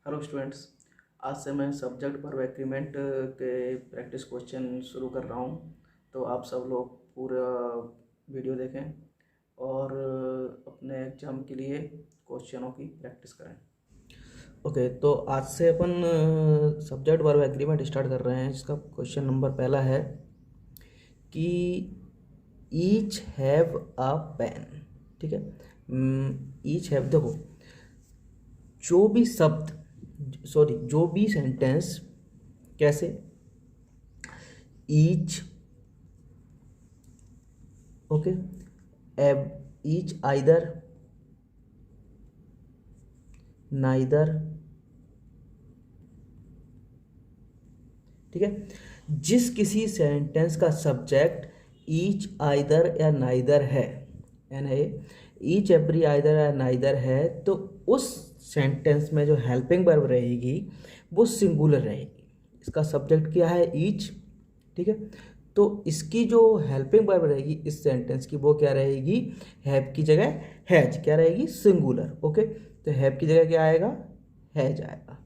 Hello students. आज से मैं सब्जेक्ट वर्ब एग्रीमेंट के प्रैक्टिस क्वेश्चन शुरू कर रहा हूँ। तो आप सब लोग पूरा वीडियो देखें और अपने एग्ज़ाम के लिए क्वेश्चनों की प्रैक्टिस करें। ओके, तो आज से अपन सब्जेक्ट वर्ब एग्रीमेंट स्टार्ट कर रहे हैं, जिसका क्वेश्चन नंबर पहला है कि ईच हैव अ पेन। ठीक है, ईच हैव, देखो जो भी शब्द जो भी सेंटेंस कैसे ईच, ओके, एव, ईच, आइदर, नाइदर, ठीक है। जिस किसी सेंटेंस का सब्जेक्ट ईच, आइदर या नाइदर है, यानी ईच, एवरी, आइदर या नाइदर है, तो उस सेंटेंस में जो हेल्पिंग वर्ब रहेगी वो सिंगुलर रहेगी। इसका सब्जेक्ट क्या है? ईच, ठीक है। तो इसकी जो हेल्पिंग वर्ब रहेगी इस सेंटेंस की, वो क्या रहेगी? हैव की जगह हैज, क्या रहेगी? सिंगुलर। ओके, तो हैव की जगह क्या आएगा? हैज आएगा।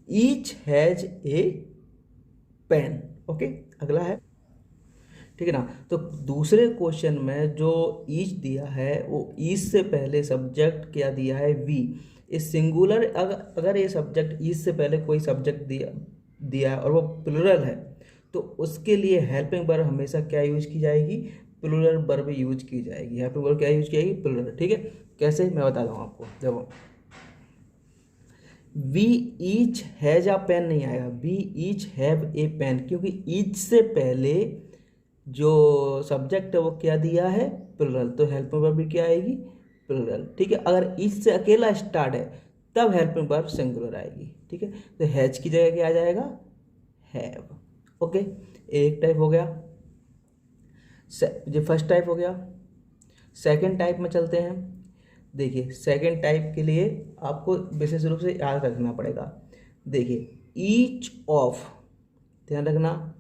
Each has a pen. Okay, अगला है, ठीक है ना। तो दूसरे क्वेश्चन में जो ईच दिया है वो ईच से पहले सब्जेक्ट क्या दिया है? वी। इस सिंगुलर, अगर ये सब्जेक्ट ईच से पहले कोई सब्जेक्ट दिया है और वो प्लुरल है, तो उसके लिए हेल्पिंग वर्ब हमेशा क्या यूज की जाएगी? प्लुरल वर्ब यूज की जाएगी। हेल्पिंग वर्ब क्या यूज की जाएगी? प्लुरल। ठीक है, कैसे मैं बताता हूँ आपको। देखो, we each has a pen नहीं आएगा, we each have a pen, क्योंकि ईच से पहले जो सब्जेक्ट है वो क्या दिया है? प्लुरल। तो हेल्पिंग वर्ब भी क्या आएगी? प्लुरल। ठीक है, अगर ईच से अकेला स्टार्ट है तब हेल्पिंग वर्ब सिंगुलर आएगी। ठीक है, तो हैज की जगह क्या आ जाएगा? हैव। ओके, एक टाइप हो गया, ये फर्स्ट टाइप हो गया। सेकंड टाइप में चलते हैं। देखिए, सेकंड टाइप के लिए आपको विशेष रूप से याद रखना पड़ेगा। देखिए, ईच ऑफ, ध्यान रखना,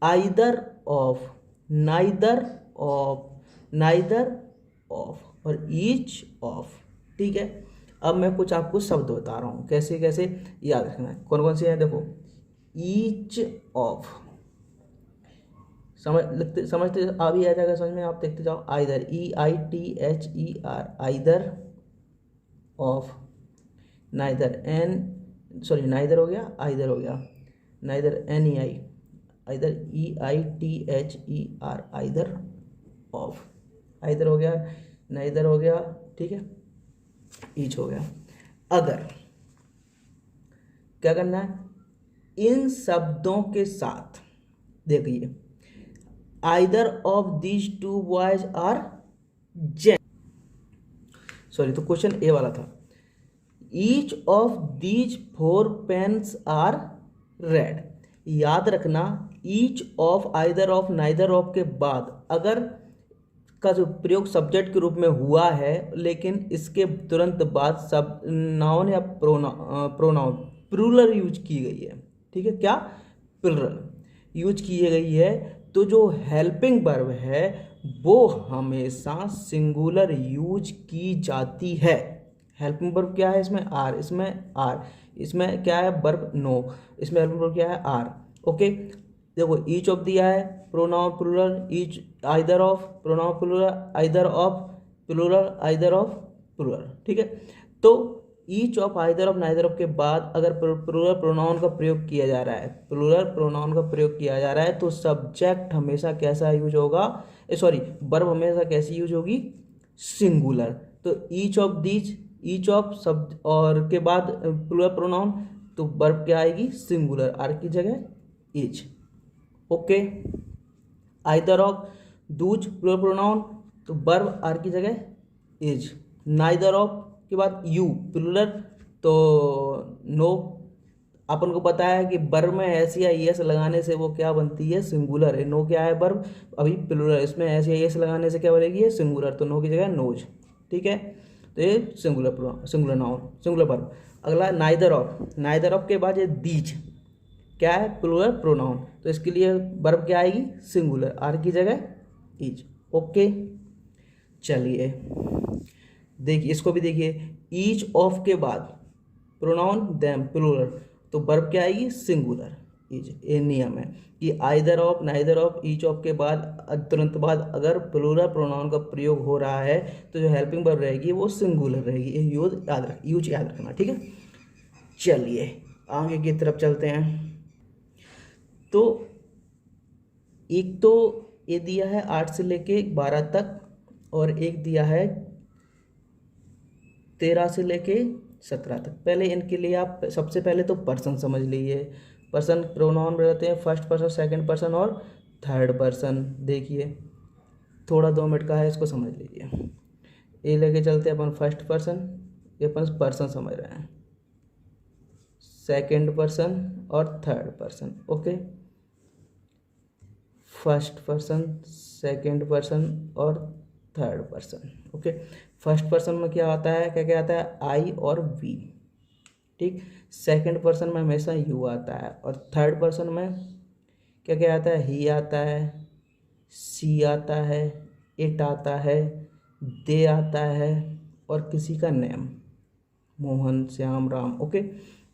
either of, neither of, neither of और ईच ऑफ। ठीक है, अब मैं कुछ आपको शब्द बता रहा हूँ, कैसे कैसे याद रखना है। कौन कौन से हैं? देखो, ईच ऑफ, समझते आ भी आ जाएगा समझ में, आप देखते जाओ। Either, EITHER, either of, neither, neither हो गया, आइदर हो गया, neither, NEI, either, EITHER, either of, either हो गया, नाइदर हो गया, ठीक है, ईच हो गया। अगर क्या करना है? इन शब्दों के साथ देखिए, either of these two boys are Jen, तो क्वेश्चन ए वाला था, each of these four pens are red. याद रखना, each of, either of, neither of के बाद अगर का जो प्रयोग सब्जेक्ट के रूप में हुआ है, लेकिन इसके तुरंत बाद सब नाउन या प्रोनाउन प्लुरल यूज की गई है। ठीक है, क्या? प्लुरल यूज की गई है, तो जो हेल्पिंग वर्ब है वो हमेशा सिंगुलर यूज की जाती है। हेल्पिंग वर्ब क्या है? इसमें आर, इसमें क्या है? वर्ब नो, इसमें हेल्पिंग वर्ब क्या है? आर। ओके, देखो, ईच ऑफ दिया है, pronoun plural, each, either of, pronoun plural, either of, plural, either of, plural. ठीक है, तो each of, either of, neither of के बाद अगर प्लुरल प्रोनाउन का प्रयोग किया जा रहा है, प्लुरल प्रोनाउन का प्रयोग किया जा रहा है, तो सब्जेक्ट हमेशा कैसा यूज होगा? वर्ब हमेशा कैसी यूज होगी? सिंगुलर। तो each of these, each of शब्द और के बाद प्लुरल प्रोनाउन, तो वर्ब क्या आएगी? सिंगुलर, आर की जगह is. Okay, either of, Dooj plural pronoun, तो वर्ब आर की जगह इज। नाइदर ऑफ के बाद यू प्लुरल, तो नो। अपन को पता है कि वर्ब में एस या एस लगाने से वो क्या बनती है? सिंगुलर है। नो क्या है? वर्ब, अभी प्लुरल, इसमें एस या एस लगाने से क्या बनेगी? है सिंगुलर, तो नो की जगह नोज। ठीक है, तो ये सिंगुलर नाउन, सिंगुलर वर्ब। अगला नाइदर ऑफ, नाइदर ऑफ के बाद ये दीज क्या है? प्लुरल प्रोनाउन, तो इसके लिए वर्ब क्या आएगी? सिंगुलर, आर की जगह इज। ओके, चलिए देखिए, इसको भी देखिए, ईच ऑफ के बाद प्रोनाउन देम प्लूरल, तो वर्ब क्या आएगी, सिंगुलर। ये नियम है कि either of, neither of, each of के बाद तुरंत बाद अगर प्लूरल प्रोनाउन का प्रयोग हो रहा है तो जो हेल्पिंग वर्ब रहेगी वो सिंगुलर रहेगी। ये यूज याद रखना, ठीक है। चलिए आगे की तरफ चलते हैं। तो एक तो ये दिया है 8 से लेके 12 तक, और एक दिया है 13 से लेके 17 तक। पहले इनके लिए आप सबसे पहले तो पर्सन समझ लीजिए। पर्सन प्रोनाउन रहते हैं फर्स्ट पर्सन, सेकंड पर्सन और थर्ड पर्सन। देखिए थोड़ा 2 मिनट का है, इसको समझ लीजिए। ये लेके चलते हैं अपन फर्स्ट पर्सन, ये अपन पर्सन समझ रहे हैं, सेकंड पर्सन और third person. Okay, first person, second person और third person. Okay, first person में क्या आता है, क्या क्या आता है, आई और वी, ठीक। सेकंड पर्सन में हमेशा यू आता है, और थर्ड पर्सन में क्या क्या आता है, ही आता है, सी आता है, इट आता है, दे आता है, और किसी का नेम, मोहन, श्याम, राम। ओके,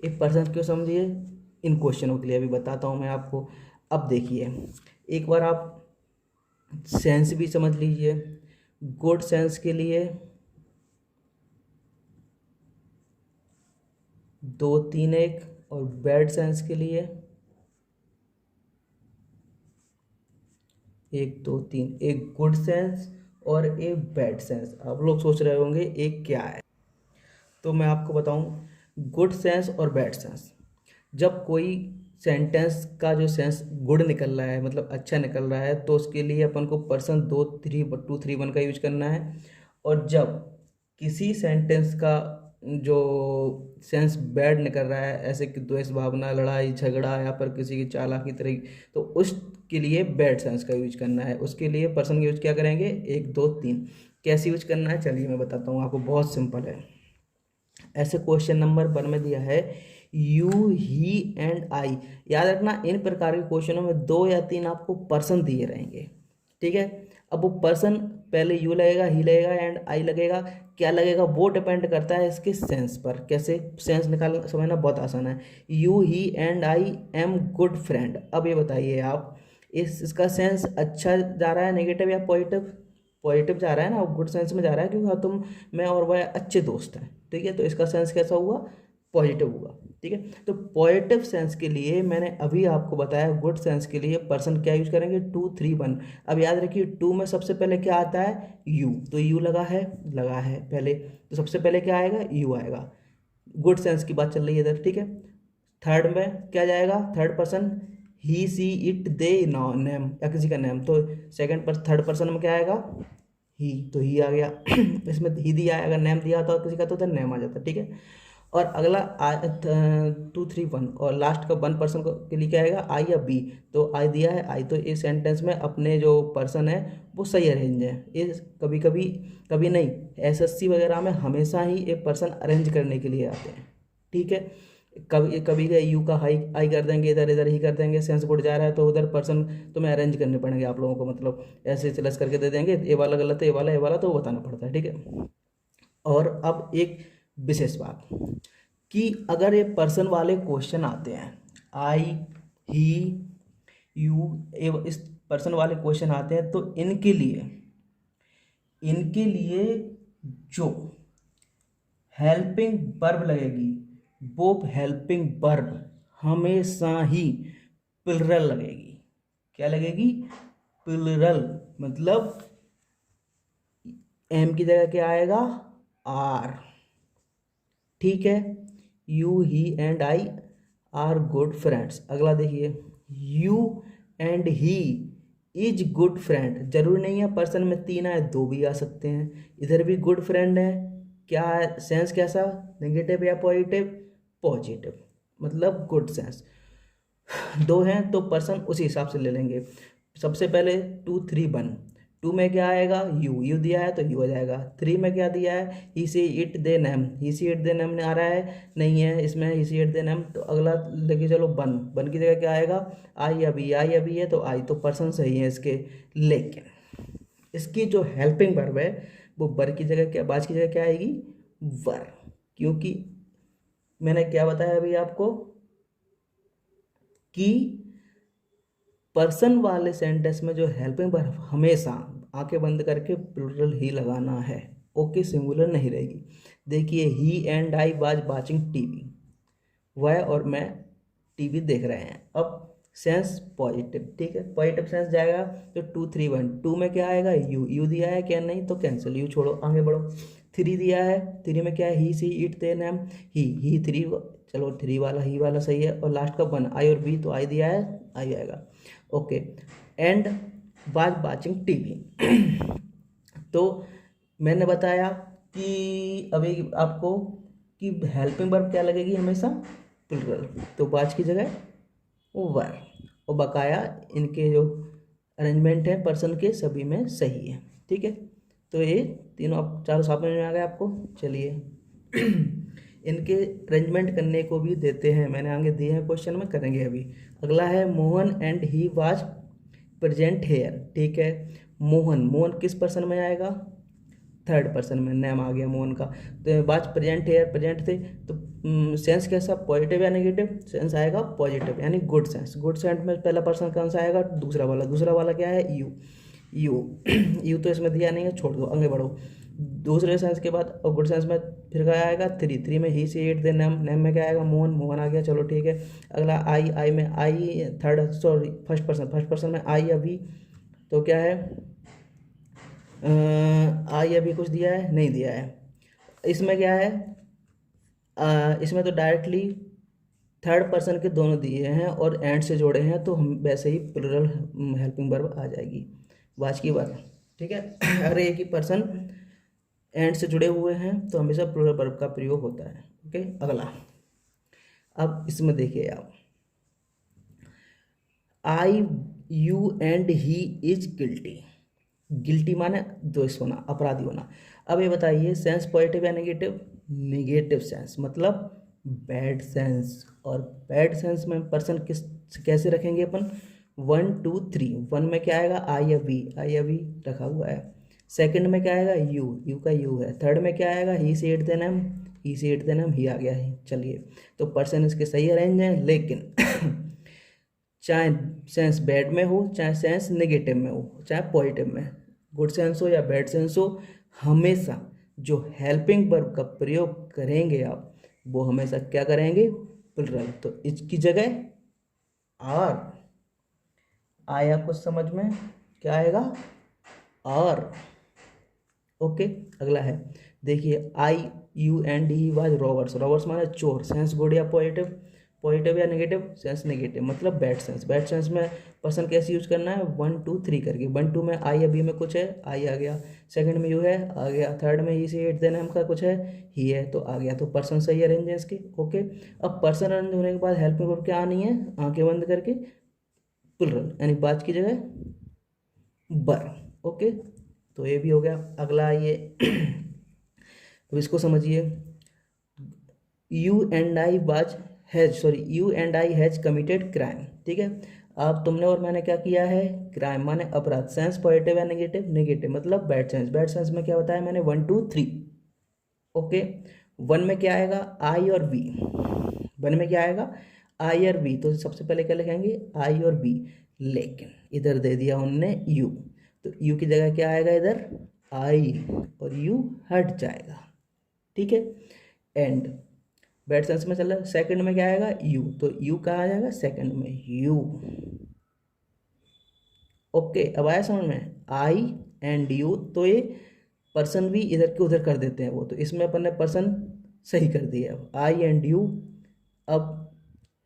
एक पर्सन क्यों समझिए, इन क्वेश्चनों के लिए अभी बताता हूँ मैं आपको। अब देखिए एक बार आप सेंस भी समझ लीजिए। गुड सेंस के लिए 2 3 1, और बैड सेंस के लिए 1 2 3। एक गुड सेंस और एक बैड सेंस। आप लोग सोच रहे होंगे एक क्या है, तो मैं आपको बताऊं गुड सेंस और बैड सेंस। जब कोई सेंटेंस का जो सेंस गुड निकल रहा है, मतलब अच्छा निकल रहा है, तो उसके लिए अपन को पर्सन 2 3 2 3 1 का यूज करना है। और जब किसी सेंटेंस का जो सेंस बैड निकल रहा है, ऐसे कि द्वेष भावना, लड़ाई झगड़ा, या पर किसी की चालाकी तरह, तो उसके लिए बैड सेंस का यूज करना है। उसके लिए पर्सन का यूज क्या करेंगे, 1 2 3। कैसे यूज करना है चलिए मैं बताता हूँ आपको, बहुत सिंपल है। ऐसे क्वेश्चन नंबर 1 में दिया है यू, ही एंड आई। याद रखना इन प्रकार के क्वेश्चनों में 2 या 3 आपको पर्सन दिए रहेंगे, ठीक है। अब वो पर्सन पहले यू लगेगा, ही लगेगा, एंड आई लगेगा। क्या लगेगा वो डिपेंड करता है इसके सेंस पर। कैसे सेंस निकालना समझना बहुत आसान है। You, he and I am good friend. अब ये बताइए आप, इसका सेंस अच्छा जा रहा है, नेगेटिव या पॉजिटिव? पॉजिटिव जा रहा है ना, गुड सेंस में जा रहा है, क्योंकि हाँ तुम, मैं और वह अच्छे दोस्त हैं, ठीक है। तो इसका सेंस कैसा हुआ, पॉजिटिव हुआ, ठीक है। तो पॉजिटिव सेंस के लिए मैंने अभी आपको बताया, गुड सेंस के लिए पर्सन क्या यूज करेंगे, 2 3 1। अब याद रखिए 2 में सबसे पहले क्या आता है, यू, तो यू लगा है पहले, तो सबसे पहले क्या आएगा, यू आएगा। गुड सेंस की बात चल रही है इधर, ठीक है। थर्ड में क्या जाएगा, third person, he, she, it, they, no, name, या किसी का नेम। तो थर्ड पर्सन में क्या आएगा, ही, तो ही आ गया। इसमें ही दिया है, अगर नेम दिया तो किसी का तो उधर नेम आ जाता, ठीक है। और अगला 2 3 1, और लास्ट का 1 पर्सन के लिए क्या आएगा, आई या बी। तो आई दिया है, आई, तो इस सेंटेंस में अपने जो पर्सन है वो सही अरेंज है। ये कभी कभी, कभी नहीं, एसएससी वगैरह में हमेशा ही एक पर्सन अरेंज करने के लिए आते हैं, ठीक है। कभी कभी का यू का हाई आई कर देंगे, इधर इधर ही कर देंगे, सेंस गुड जा रहा है तो उधर पर्सन तुम्हें अरेंज करने पड़ेंगे आप लोगों को, मतलब ऐसे चलस करके दे देंगे, ये वाला गलत है, ये वाला, तो वो बताना पड़ता है, ठीक है। और अब एक विशेष बात कि अगर ये पर्सन वाले क्वेश्चन आते हैं, आई, ही, यू, इस पर्सन वाले क्वेश्चन आते हैं, तो इनके लिए जो हेल्पिंग वर्ब लगेगी, वो हेल्पिंग वर्ब हमेशा ही प्लुरल लगेगी। क्या लगेगी, प्लुरल। मतलब एम की जगह क्या आएगा, आर, ठीक है। You, he and I R good friends. अगला देखिए, you and he is good friend. जरूरी नहीं है पर्सन में 3 आए, 2 भी आ सकते हैं। इधर भी गुड फ्रेंड है, क्या है सेंस कैसा, नेगेटिव या पॉजिटिव, पॉजिटिव, मतलब गुड सेंस। 2 हैं तो पर्सन उसी हिसाब से ले लेंगे। सबसे पहले 2 3 1, 2 में क्या आएगा, यू दिया है तो यू आ जाएगा। 3 में क्या दिया है, he, she, it, they, name. He, she, it, they, name आ रहा है, नहीं है इसमें ही, सी, इट, दे, नेम। तो अगला लेके चलो 1 की जगह क्या आएगा, आई अभी है, तो आई, तो पर्सन सही है इसके। लेकिन इसकी जो हेल्पिंग वर्ब है वो वर की जगह क्या, बाज की जगह क्या आएगी, वर। क्योंकि मैंने क्या बताया अभी आपको कि पर्सन वाले सेंटेंस में जो हेल्पिंग वर्ब हमेशा आंखें बंद करके प्लूरल ही लगाना है। ओके, सिंगुलर नहीं रहेगी। देखिए, he and I was watching TV, वह और मैं टीवी देख रहे हैं। अब सेंस पॉजिटिव, ठीक है, पॉजिटिव सेंस जाएगा तो 2 3 1, 2 में क्या आएगा, यू, यू दिया है क्या, नहीं तो कैंसिल, यू छोड़ो, आगे बढ़ो। 3 दिया है, 3 में क्या है, he she it they name, ही 3, चलो 3 वाला ही वाला सही है। और लास्ट का 1 आई और बी, तो आई दिया है, आई आएगा। Okay, and was watching TV. तो मैंने बताया कि अभी आपको कि हेल्पिंग वर्ब क्या लगेगी हमेशा, प्लूरल, तो वाच की जगह वर, और बकाया इनके जो अरेंजमेंट है पर्सन के सभी में सही है। ठीक है, तो ये तीनों चारों समझ में आ गए आपको। चलिए इनके अरेंजमेंट करने को भी देते हैं, मैंने आगे दिए हैं क्वेश्चन में, करेंगे अभी। अगला है Mohan and he was present here. ठीक है, मोहन, मोहन किस पर्सन में आएगा, थर्ड पर्सन में, नेम आ गया मोहन का। तो वाज प्रेजेंट हेयर, प्रेजेंट थे, तो सेंस कैसा, पॉजिटिव या नेगेटिव, सेंस आएगा पॉजिटिव यानी गुड सेंस। गुड सेंस में पहला पर्सन कौन सा आएगा, दूसरा वाला, दूसरा वाला क्या है, यू, यू यू तो इसमें दिया नहीं है, छोड़ दो, आगे बढ़ो। दूसरे सेंस के बाद और गुड सेंस में फिर क्या आएगा, 3, 3 में he she it they name, name में क्या आएगा, मोहन, मोहन आ गया, चलो ठीक है। अगला आई, आई में I third, sorry first person, first person में आई अभी, तो क्या है, आई अभी कुछ दिया है, नहीं दिया है। इसमें क्या है, इसमें तो डायरेक्टली थर्ड पर्सन के दोनों दिए हैं और एंड से जोड़े हैं, तो हम वैसे ही प्लूरल हेल्पिंग वर्ब आ जाएगी, वाच की वर्ब। ठीक है, अगर एक ही पर्सन एंड से जुड़े हुए हैं तो हमेशा प्लूरल वर्ब का प्रयोग होता है। ओके, अगला, अब इसमें देखिए आप, I, you and he is guilty. Guilty माने दोष होना, अपराधी होना। अब ये बताइए सेंस पॉजिटिव या नेगेटिव, नेगेटिव सेंस मतलब बैड सेंस। और बैड सेंस में पर्सन किस कैसे रखेंगे अपन, 1 2 3, 1 में क्या आएगा, आई अभी, आई अभी रखा हुआ है। सेकंड में क्या आएगा, यू, यू का यू है। थर्ड में क्या आएगा, ही से इट देन एम, ही से इट देन एम, ही आ गया है। चलिए, तो पर्सन इसके सही अरेंज हैं, लेकिन चाहे सेंस बैड में हो, चाहे सेंस नेगेटिव में हो, चाहे पॉजिटिव में, गुड सेंस हो या बैड सेंस हो, हमेशा जो हेल्पिंग वर्ब का प्रयोग करेंगे आप, वो हमेशा क्या करेंगे, प्लूरल। तो इसकी जगह आर आया, कुछ समझ में क्या आएगा, आर। ओके, अगला है, देखिए, I, you and he was robbers. Robbers माने चोर, सेंस गुड या पॉजिटिव, पॉजिटिव या नेगेटिव, सेंस नेगेटिव मतलब बैड सेंस। बैड सेंस में पर्सन कैसे यूज करना है, 1 2 3 करके। 1 2 में आई अभी में कुछ है, आई आ गया। सेकंड में यू है, आ गया। थर्ड में ही से इट देन हम का कुछ है, ही है, तो आ गया। तो पर्सन सही अरेंज है इसके। ओके, अब पर्सन अरेंज होने के बाद हेल्पिंग वर्ब क्या आनी है, आंखें बंद करके प्लूरल यानी बात की जगह बर। ओके, तो ये भी हो गया। अगला ये अब इसको समझिए, you and I was has, sorry you and I has committed crime. ठीक है, अब तुमने और मैंने क्या किया है, क्राइम माने अपराध। सेंस पॉजिटिव या नेगेटिव, नेगेटिव मतलब बैड सेंस। बैड सेंस में क्या बताया मैंने, 1 2 3। ओके, 1 में क्या आएगा, आई और बी। 1 में क्या आएगा, आई और बी, तो सबसे पहले क्या लिखेंगे, आई और बी। लेकिन इधर दे दिया उनने यू, तो यू की जगह क्या आएगा इधर, आई, और यू हट जाएगा। ठीक है, एंड बैड सेंस में चल रहा है। सेकंड में क्या आएगा, यू, तो यू कहाँ आ जाएगा, सेकंड में यू। ओके, अब आया समझ में, आई एंड यू, तो ये पर्सन भी इधर के उधर कर देते हैं वो, तो इसमें अपन ने पर्सन सही कर दिया। अब आई एंड यू, अब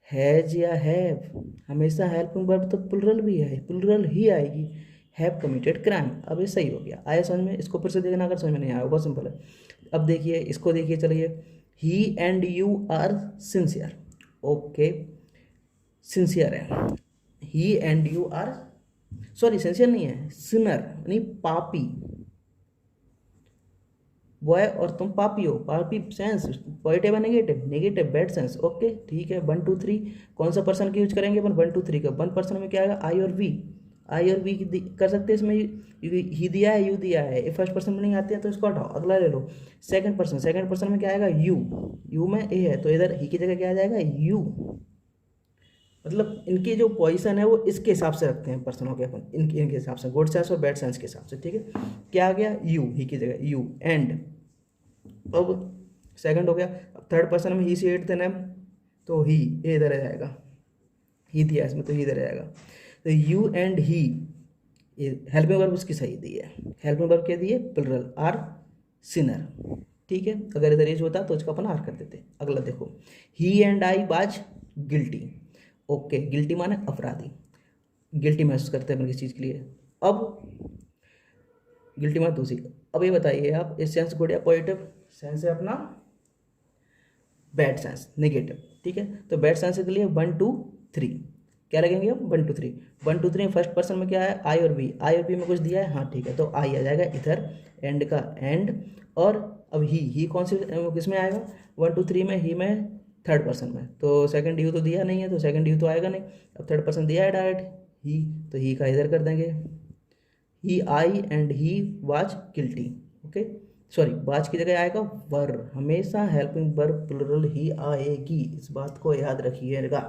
हैज या हैव, हमेशा हेल्पिंग वर्ब तो प्लूरल भी है, प्लूरल ही आएगी। हैव कमिटेड क्राइम, अब ये सही हो गया। आया समझ में, इसको फिर से देखना अगर समझ में नहीं आया, बहुत सिंपल है। अब देखिए इसको, देखिए चलिए, he and you are sincere. Okay, sincere है, he and you are, sorry sincere नहीं है, सिनर यानी पापी। बॉय और तुम पापी हो, पापी सेंस पॉजिटिव है negative, negative bad sense. Okay ठीक है, 1 2 3 कौन सा पर्सन की यूज करेंगे अपन, 1 2 3 का। 1 पर्सन में क्या आएगा, आई और वी, आई और वी कर सकते हैं इसमें, ही दिया है, यू दिया है, ये फर्स्ट पर्सन में नहीं आते हैं तो इसको हटाओ, अगला ले लो सेकंड पर्सन। सेकंड पर्सन में क्या आएगा, यू, यू में ए है तो इधर ही की जगह क्या आ जाएगा, यू। मतलब इनकी जो पोजीशन है वो इसके हिसाब से रखते हैं पर्सनों के अपन, इनके हिसाब से, गुड सेंस और बैड सेंस के हिसाब से, ठीक है। क्या आ गया, यू, ही की जगह यू, एंड। अब सेकंड हो गया। अब थर्ड पर्सन में ही सी एट देना है तो ही, ये इधर आ जाएगा, ही दिया इसमें तो ही इधर आ जाएगा। तो यू एंड ही, ये हेल्पिंग वर्ब उसकी सही दी है, हेल्पिंग वर्ब क्या दी है, प्लुरल, आर सिनर, ठीक है। अगर इधर एज होता तो इसको अपन आर कर देते। अगला देखो, he and I was guilty, okay, guilty माने अपराधी, गिल्टी महसूस करते हैं अपन किसी चीज़ के लिए। अब गिल्टी माने दूसरी। अब ये बताइए आप, इस सेंस गुड या पॉजिटिव, सेंस है अपना बैड सेंस, नेगेटिव, ठीक है। तो बैड सेंस के लिए 1 2 3 क्या लगेंगे अब, 1 2 3, 1 2 3 फर्स्ट पर्सन में क्या है, आई और बी, आई और बी में कुछ दिया है, हाँ ठीक है, तो आई आ जाएगा इधर, एंड का एंड। और अब ही कौन से किस में आएगा, 1 2 3 में, ही में थर्ड पर्सन में, तो सेकंड यू तो दिया नहीं है तो सेकंड यू तो आएगा नहीं। अब थर्ड पर्सन दिया है डायरेक्ट ही, तो ही का इधर कर देंगे, he I and he was guilty, okay. Sorry, was की जगह आएगा वर, हमेशा हेल्पिंग वर्ब प्लुरल ही आएगी, इस बात को याद रखिएगा,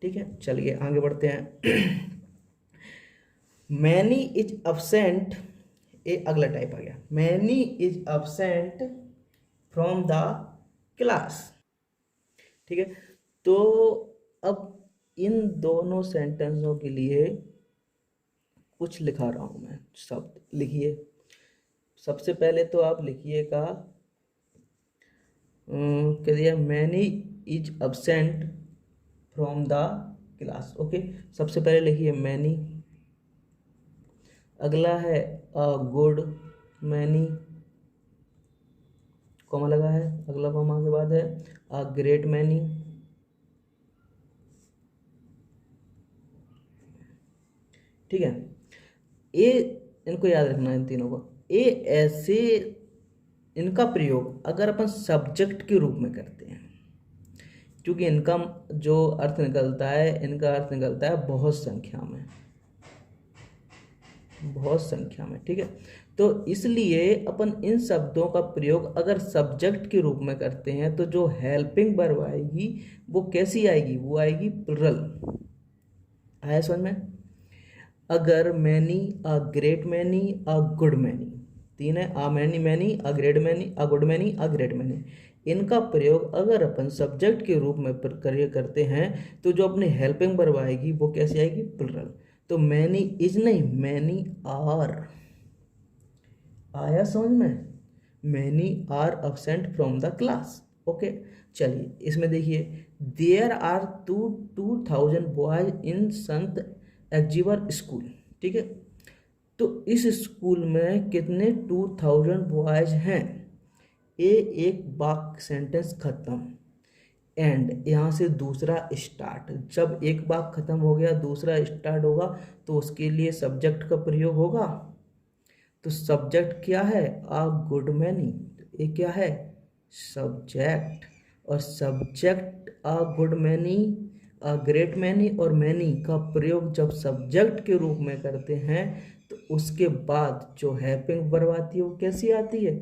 ठीक है। चलिए आगे बढ़ते हैं। मैनी इज अब्सेंट, ये अगला टाइप आ गया, many is absent from the class, ठीक है। तो अब इन दोनों सेंटेंसों के लिए कुछ लिखा रहा हूं मैं, शब्द लिखिए। सबसे पहले तो आप लिखिएगा, क्या दिया, many is absent from the class, okay. सबसे पहले लिखिए मैनी, अगला है अ गुड मैनी, कॉमा लगा है, अगला कॉमा के बाद है अ ग्रेट मैनी, ठीक है। ये इनको याद रखना है इन तीनों को। ये ऐसे, इनका प्रयोग अगर अपन सब्जेक्ट के रूप में करते हैं, क्योंकि इनका जो अर्थ निकलता है, इनका अर्थ निकलता है बहुत संख्या में, बहुत संख्या में, ठीक है। तो इसलिए अपन इन शब्दों का प्रयोग अगर सब्जेक्ट के रूप में करते हैं तो जो हेल्पिंग वर्ब आएगी वो कैसी आएगी, वो आएगी प्लुरल, आया समझ में। अगर many, a great many, a good many, तीन है, a many many, a great many, a good many, a great many, इनका प्रयोग अगर अपन सब्जेक्ट के रूप में करते हैं तो जो अपनी हेल्पिंग वर्ब आएगी वो कैसी आएगी, प्लुरल। तो मैनी इज नहीं, मैनी आर, आया समझ में, many are absent from the class, okay. चलिए इसमें देखिए, there are 2000 boys in Sant एक्जिवर school, ठीक है। तो इस स्कूल में कितने 2000 बॉयज हैं, ये एक वाक्य सेंटेंस खत्म, एंड यहाँ से दूसरा स्टार्ट। जब एक वाक्य खत्म हो गया दूसरा स्टार्ट होगा तो उसके लिए सब्जेक्ट का प्रयोग होगा। तो सब्जेक्ट क्या है, अ गुड मैनी, ये क्या है, सब्जेक्ट। और subject a good many, a great many और मैनी का प्रयोग जब सब्जेक्ट के रूप में करते हैं तो उसके बाद जो हेल्पिंग वर्ब आती है वो कैसी आती है,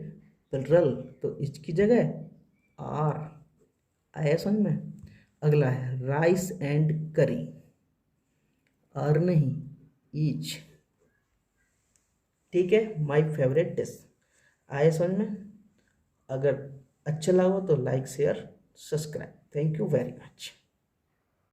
प्लुरल, तो इसकी जगह आर, आया समझ में। अगला है राइस एंड करी, आर नहीं, ईच, ठीक है। माय फेवरेट डिश, आए समझ में। अगर अच्छा लगा तो like share subscribe, thank you very much.